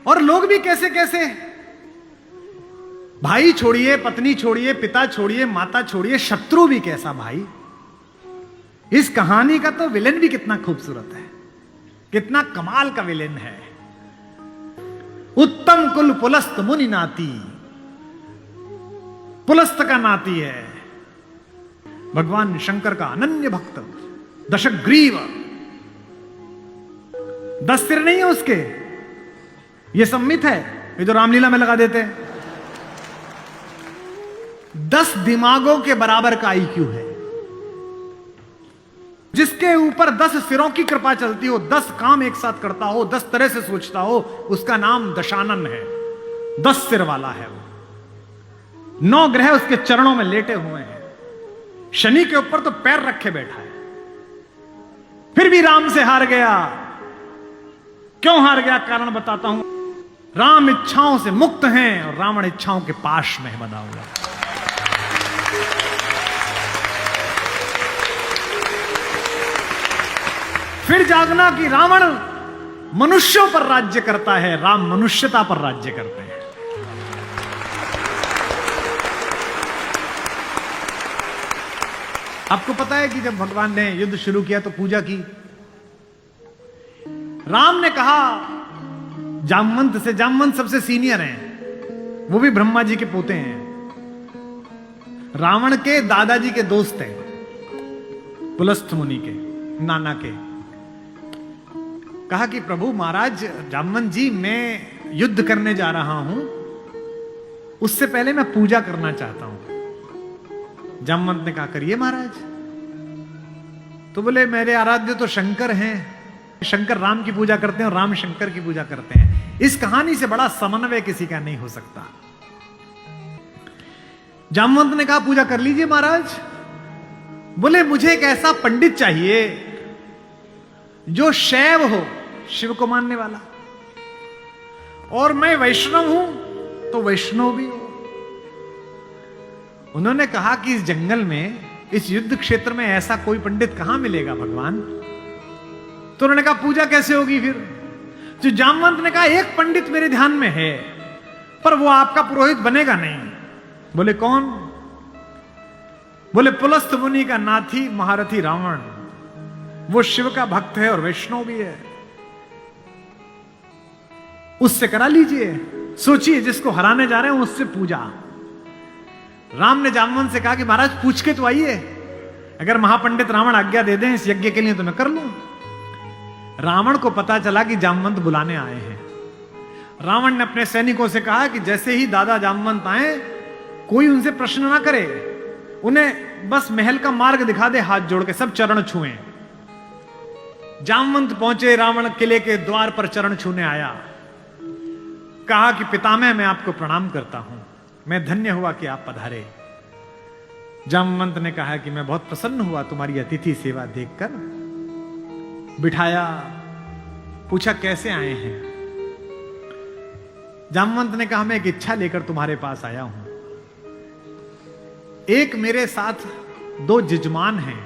और लोग भी कैसे कैसे, भाई छोड़िए, पत्नी छोड़िए, पिता छोड़िए, माता छोड़िए, शत्रु भी कैसा भाई। इस कहानी का तो विलेन भी कितना खूबसूरत है, कितना कमाल का विलेन है। उत्तम कुल पुलस्त मुनि नाती, पुलस्त का नाती है भगवान शंकर का अनन्य भक्त, दशग्रीव। 10 सिर नहीं है उसके, ये सम्मित है, ये जो रामलीला में लगा देते हैं। 10 दिमागों के बराबर का IQ है, जिसके ऊपर 10 सिरों की कृपा चलती हो, 10 काम एक साथ करता हो, 10 तरह से सोचता हो, उसका नाम दशानन है। 10 सिर वाला है वो। 9 ग्रह उसके चरणों में लेटे हुए हैं, शनि के ऊपर तो पैर रखे बैठा है। फिर भी राम से हार गया। क्यों हार गया, कारण बताता हूं। राम इच्छाओं से मुक्त हैं और रावण इच्छाओं के पाश में बंधा हुआ। फिर जागना कि रावण मनुष्यों पर राज्य करता है, राम मनुष्यता पर राज्य करते हैं। आपको पता है कि जब भगवान ने युद्ध शुरू किया तो पूजा की। राम ने कहा जामवंत से, जामवंत सबसे सीनियर हैं, वो भी ब्रह्मा जी के पोते हैं, रावण के दादाजी के दोस्त हैं, पुलस्थ मुनि के नाना के। कहा कि प्रभु महाराज जामवंत जी, मैं युद्ध करने जा रहा हूं, उससे पहले मैं पूजा करना चाहता हूं। जामवंत ने कहा करिए महाराज। तो बोले मेरे आराध्य तो शंकर हैं, शंकर राम की पूजा करते हैं और राम शंकर की पूजा करते हैं। इस कहानी से बड़ा समन्वय किसी का नहीं हो सकता। जामवंत ने कहा पूजा कर लीजिए महाराज। बोले मुझे एक ऐसा पंडित चाहिए जो शैव हो, शिव को मानने वाला, और मैं वैष्णव हूं तो वैष्णव भी हो। उन्होंने कहा कि इस जंगल में, इस युद्ध क्षेत्र में ऐसा कोई पंडित कहां मिलेगा भगवान। तो उन्होंने कहा पूजा कैसे होगी फिर। जो जामवंत ने कहा एक पंडित मेरे ध्यान में है, पर वो आपका पुरोहित बनेगा नहीं। बोले कौन। बोले पुलस्थ मुनि का नाथी महारथी रावण, वो शिव का भक्त है और वैष्णव भी है, उससे करा लीजिए। सोचिए जिसको हराने जा रहे हैं उससे पूजा। राम ने जामवंत से कहा कि महाराज पूछ के तो आइए, अगर महापंडित रावण आज्ञा दे दें इस यज्ञ के लिए तो मैं कर लूं। रावण को पता चला कि जामवंत बुलाने आए हैं। रावण ने अपने सैनिकों से कहा कि जैसे ही दादा जामवंत आए, कोई उनसे प्रश्न ना करे, उन्हें बस महल का मार्ग दिखा दे, हाथ जोड़ के सब चरण छुएं। जामवंत पहुंचे, रावण किले के द्वार पर चरण छूने आया। कहा कि पितामह मैं आपको प्रणाम करता हूं, मैं धन्य हुआ कि आप पधारे। जामवंत ने कहा कि मैं बहुत प्रसन्न हुआ तुम्हारी अतिथि सेवा देखकर। बिठाया, पूछा कैसे आए हैं। जामवंत ने कहा मैं एक इच्छा लेकर तुम्हारे पास आया हूं। एक मेरे साथ 2 जजमान हैं,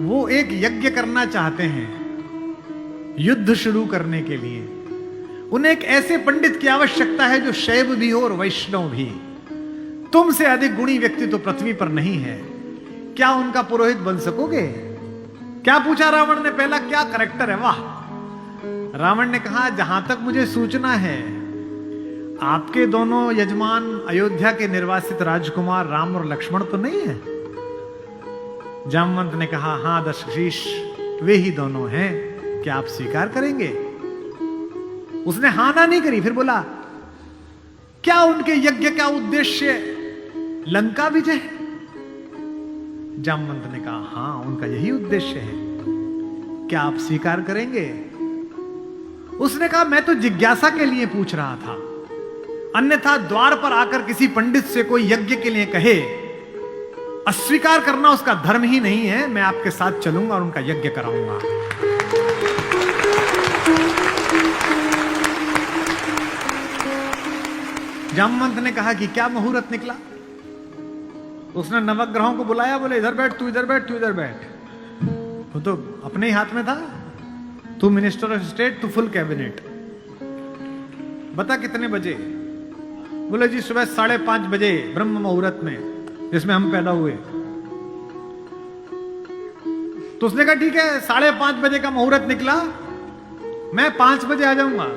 वो एक यज्ञ करना चाहते हैं युद्ध शुरू करने के लिए। उन्हें एक ऐसे पंडित की आवश्यकता है जो शैव भी हो और वैष्णव भी। तुमसे अधिक गुणी व्यक्ति तो पृथ्वी पर नहीं है, क्या उनका पुरोहित बन सकोगे। क्या पूछा रावण ने पहला, क्या करेक्टर है, वाह। रावण ने कहा जहां तक मुझे सूचना है आपके दोनों यजमान अयोध्या के निर्वासित राजकुमार राम और लक्ष्मण तो नहीं है। जामवंत ने कहा हां दशशीष, वे ही दोनों हैं, क्या आप स्वीकार करेंगे। उसने हां ना नहीं करी, फिर बोला क्या उनके यज्ञ का उद्देश्य लंका विजय। जामवंत ने कहा हां उनका यही उद्देश्य है, क्या आप स्वीकार करेंगे। उसने कहा मैं तो जिज्ञासा के लिए पूछ रहा था, अन्यथा द्वार पर आकर किसी पंडित से कोई यज्ञ के लिए कहे, अस्वीकार करना उसका धर्म ही नहीं है। मैं आपके साथ चलूंगा और उनका यज्ञ कराऊंगा। जामवंत ने कहा कि क्या मुहूर्त निकला। उसने नवग्रहों को बुलाया, बोले इधर बैठ, तू इधर बैठ, तू इधर बैठ। वो तो अपने ही हाथ में था, तू मिनिस्टर ऑफ स्टेट, तू फुल कैबिनेट। बता कितने बजे? बोले जी सुबह 5:30 बजे ब्रह्म मुहूर्त में, जिसमें हम पैदा हुए। तो उसने कहा ठीक है, 5:30 बजे का मुहूर्त निकला, मैं 5 बजे आ जाऊंगा।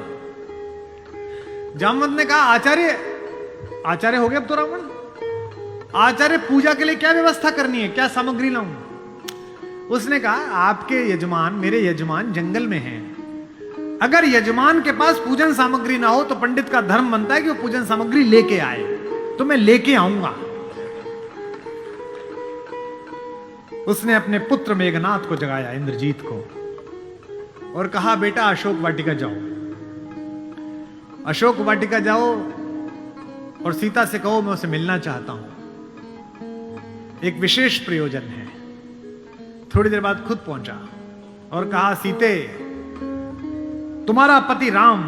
जामवंत ने कहा आचार्य हो गया अब तो रावण, आचार्य पूजा के लिए क्या व्यवस्था करनी है, क्या सामग्री लाऊं? उसने कहा आपके यजमान, मेरे यजमान जंगल में हैं, अगर यजमान के पास पूजन सामग्री ना हो तो पंडित का धर्म बनता है कि वो पूजन सामग्री लेके आए, तो मैं लेके आऊंगा। उसने अपने पुत्र मेघनाथ को जगाया, इंद्रजीत को, और कहा बेटा अशोक वाटिका जाओ, अशोक वाटिका जाओ और सीता से कहो मैं उसे मिलना चाहता हूं, एक विशेष प्रयोजन है। थोड़ी देर बाद खुद पहुंचा और कहा सीते, तुम्हारा पति राम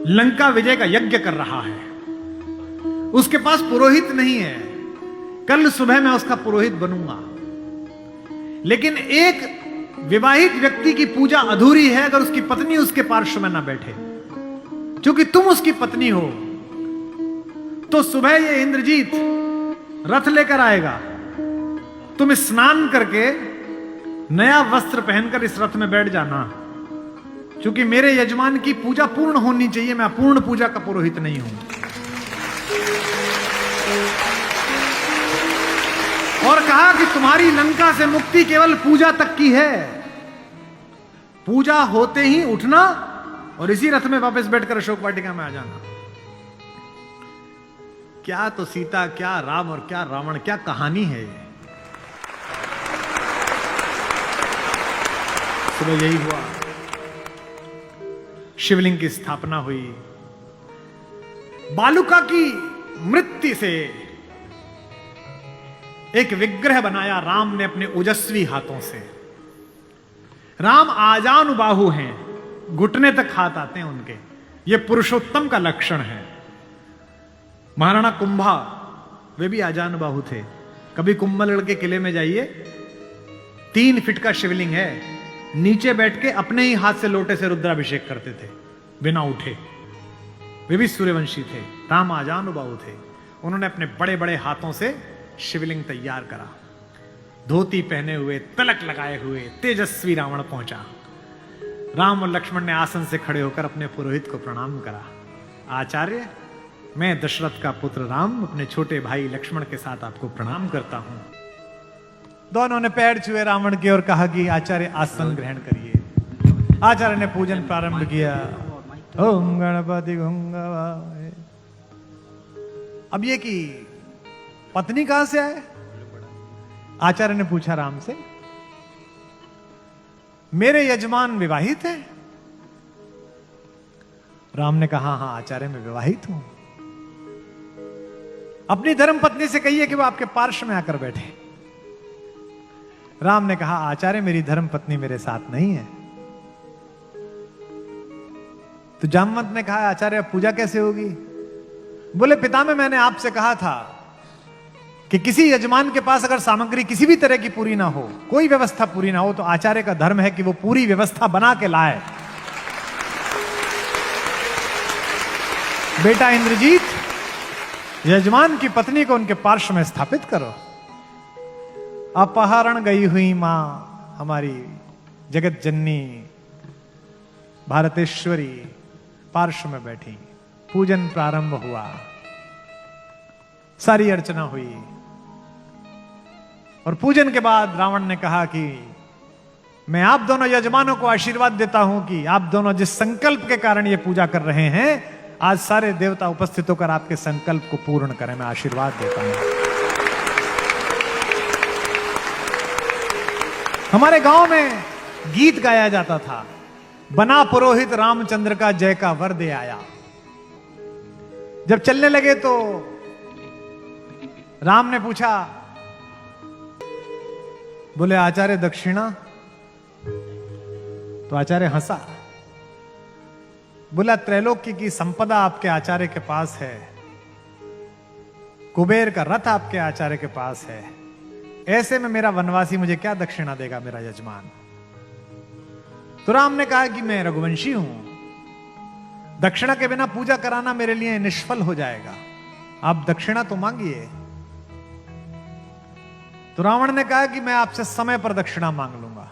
लंका विजय का यज्ञ कर रहा है, उसके पास पुरोहित नहीं है, कल सुबह मैं उसका पुरोहित बनूंगा, लेकिन एक विवाहित व्यक्ति की पूजा अधूरी है अगर उसकी पत्नी उसके पार्श्व में ना बैठे। क्योंकि तुम उसकी पत्नी हो, तो सुबह ये इंद्रजीत रथ लेकर आएगा, तुम स्नान करके नया वस्त्र पहनकर इस रथ में बैठ जाना, क्योंकि मेरे यजमान की पूजा पूर्ण होनी चाहिए, मैं अपूर्ण पूजा का पुरोहित नहीं हूं। और कहा कि तुम्हारी लंका से मुक्ति केवल पूजा तक की है, पूजा होते ही उठना और इसी रथ में वापस बैठकर अशोक वाटिका में आ जाना। क्या तो सीता, क्या राम और क्या रावण, क्या कहानी है ये। सुबह यही हुआ, शिवलिंग की स्थापना हुई, बालुका की मृत्यु से एक विग्रह बनाया राम ने अपने ओजस्वी हाथों से। राम आजानुबाहु हैं, घुटने तक हाथ आते हैं उनके, ये पुरुषोत्तम का लक्षण है। महाराणा कुंभा वे भी आजानुबाहु थे। कभी कुंभलगढ़ के किले में जाइए, 3 फीट का शिवलिंग है, नीचे बैठ के अपने ही हाथ से लोटे से रुद्राभिषेक करते थे बिना उठे। वे भी सूर्यवंशी थे, राम आजानुबाहु थे। उन्होंने अपने बड़े बड़े हाथों से शिवलिंग तैयार करा, धोती पहने हुए, तलक लगाए हुए तेजस्वी रावण पहुंचा। राम और लक्ष्मण ने आसन से खड़े होकर अपने पुरोहित को प्रणाम करा। आचार्य, मैं दशरथ का पुत्र राम अपने छोटे भाई लक्ष्मण के साथ आपको प्रणाम करता हूं। दोनों ने पैर छुए रावण के और कहा कि आचार्य आसन ग्रहण करिए। आचार्य ने पूजन प्रारंभ किया। ओम गणपति गंगावाय। अब ये कि पत्नी कहां से आए? आचार्य ने पूछा राम से। मेरे यजमान विवाहित है? राम ने कहा हां आचार्य मैं विवाहित हूं। अपनी धर्म पत्नी से कहिए कि वो आपके पार्श्व में आकर बैठे। राम ने कहा आचार्य मेरी धर्म पत्नी मेरे साथ नहीं है। तो जामवंत ने कहा आचार्य अब पूजा कैसे होगी? बोले पितामह मैंने आपसे कहा था कि किसी यजमान के पास अगर सामग्री किसी भी तरह की पूरी ना हो, कोई व्यवस्था पूरी ना हो, तो आचार्य का धर्म है कि वो पूरी व्यवस्था बना के लाए। बेटा इंद्रजीत, यजमान की पत्नी को उनके पार्श्व में स्थापित करो। अपहरण गई हुई मां हमारी जगत जननी भारतेश्वरी पार्श्व में बैठी। पूजन प्रारंभ हुआ, सारी अर्चना हुई और पूजन के बाद रावण ने कहा कि मैं आप दोनों यजमानों को आशीर्वाद देता हूं कि आप दोनों जिस संकल्प के कारण ये पूजा कर रहे हैं, आज सारे देवता उपस्थित होकर आपके संकल्प को पूर्ण करें। मैं आशीर्वाद देता हूं। हमारे गांव में गीत गाया जाता था, बना पुरोहित रामचंद्र का जय का वर दे आया। जब चलने लगे तो राम ने पूछा, बोले आचार्य दक्षिणा? तो आचार्य हंसा। बोला त्रैलोक्य की संपदा आपके आचार्य के पास है, कुबेर का रथ आपके आचार्य के पास है, ऐसे में मेरा वनवासी मुझे क्या दक्षिणा देगा मेरा यजमान? तो राम ने कहा कि मैं रघुवंशी हूं, दक्षिणा के बिना पूजा कराना मेरे लिए निष्फल हो जाएगा, आप दक्षिणा तो मांगिए। तो रावण ने कहा कि मैं आपसे समय पर दक्षिणा मांग लूंगा।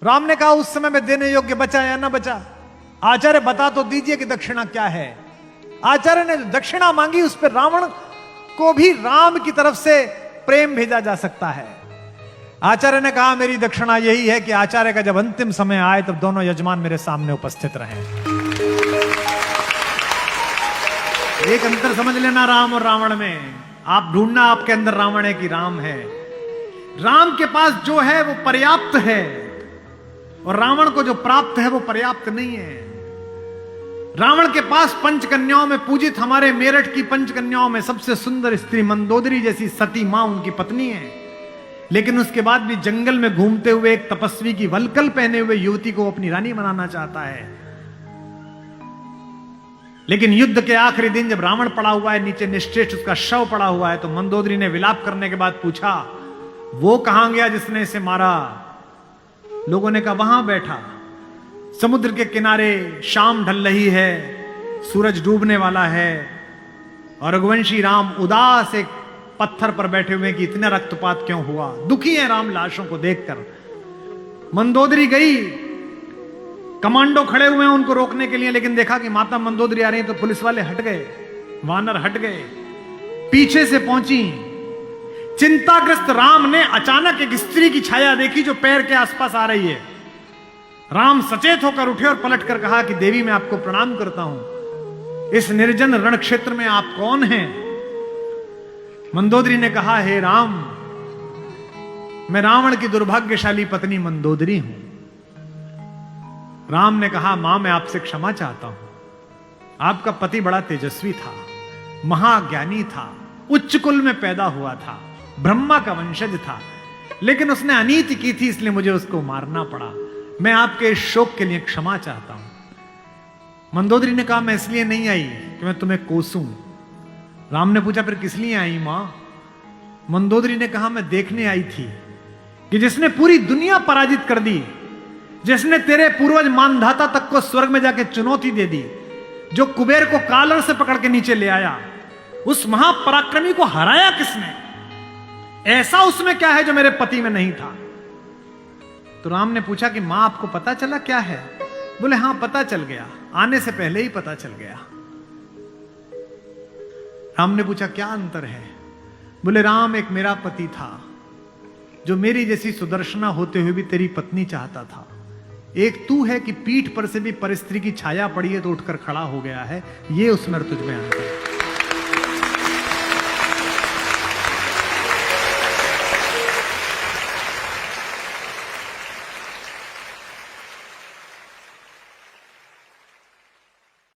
राम ने कहा उस समय में देने योग्य बचा या ना बचा? आचार्य बता तो दीजिए कि दक्षिणा क्या है। आचार्य ने जो दक्षिणा मांगी उस पर रावण को भी राम की तरफ से प्रेम भेजा जा सकता है। आचार्य ने कहा मेरी दक्षिणा यही है कि आचार्य का जब अंतिम समय आए तब दोनों यजमान मेरे सामने उपस्थित रहें। एक अंतर समझ लेना राम और रावण में, आप ढूंढना आपके अंदर रावण है कि राम है। राम के पास जो है वो पर्याप्त है और रावण को जो प्राप्त है वो पर्याप्त नहीं है। रावण के पास पंचकन्याओं में पूजित हमारे मेरठ की पंचकन्याओं में सबसे सुंदर स्त्री मंदोदरी जैसी सती मां उनकी पत्नी है, लेकिन उसके बाद भी जंगल में घूमते हुए एक तपस्वी की वलकल पहने हुए युवती को अपनी रानी बनाना चाहता है। लेकिन युद्ध के आखिरी दिन जब रावण पड़ा हुआ है नीचे, निश्चेष्ट उसका शव पड़ा हुआ है, तो मंदोदरी ने विलाप करने के बाद पूछा वो कहां गया जिसने इसे मारा? लोगों ने कहा वहां बैठा समुद्र के किनारे, शाम ढल रही है, सूरज डूबने वाला है और रघुवंशी राम उदास एक पत्थर पर बैठे हुए कि इतना रक्तपात क्यों हुआ, दुखी है राम लाशों को देखकर। मंदोदरी गई, कमांडो खड़े हुए हैं उनको रोकने के लिए, लेकिन देखा कि माता मंदोदरी आ रही है तो पुलिस वाले हट गए, वानर हट गए, पीछे से पहुंची। चिंताग्रस्त राम ने अचानक एक स्त्री की छाया देखी जो पैर के आसपास आ रही है। राम सचेत होकर उठे और पलट कर कहा कि देवी मैं आपको प्रणाम करता हूं, इस निर्जन रण क्षेत्र में आप कौन हैं? मंदोदरी ने कहा हे राम, मैं रावण की दुर्भाग्यशाली पत्नी मंदोदरी हूं। राम ने कहा मां मैं आपसे क्षमा चाहता हूं, आपका पति बड़ा तेजस्वी था, महाज्ञानी था, उच्च कुल में पैदा हुआ था, ब्रह्मा का वंशज था, लेकिन उसने अनीति की थी इसलिए मुझे उसको मारना पड़ा। मैं आपके इस शोक के लिए क्षमा चाहता हूं। मंदोदरी ने कहा मैं इसलिए नहीं आई कि मैं तुम्हें कोसूं। राम ने पूछा फिर किस लिए आई मां? मंदोदरी ने कहा मैं देखने आई थी कि जिसने पूरी दुनिया पराजित कर दी, जिसने तेरे पूर्वज मानधाता तक को स्वर्ग में जाके चुनौती दे दी, जो कुबेर को कालर से पकड़ के नीचे ले आया, उस महापराक्रमी को हराया किसने? ऐसा उसमें क्या है जो मेरे पति में नहीं था? तो राम ने पूछा कि मां आपको पता चला क्या है? बोले हां पता चल गया, आने से पहले ही पता चल गया। राम ने पूछा क्या अंतर है? बोले राम एक मेरा पति था जो मेरी जैसी सुदर्शना होते हुए भी तेरी पत्नी चाहता था, एक तू है कि पीठ पर से भी परस्त्री की छाया पड़ी है तो उठकर खड़ा हो गया है, ये उसमें तुझ में अंतर है।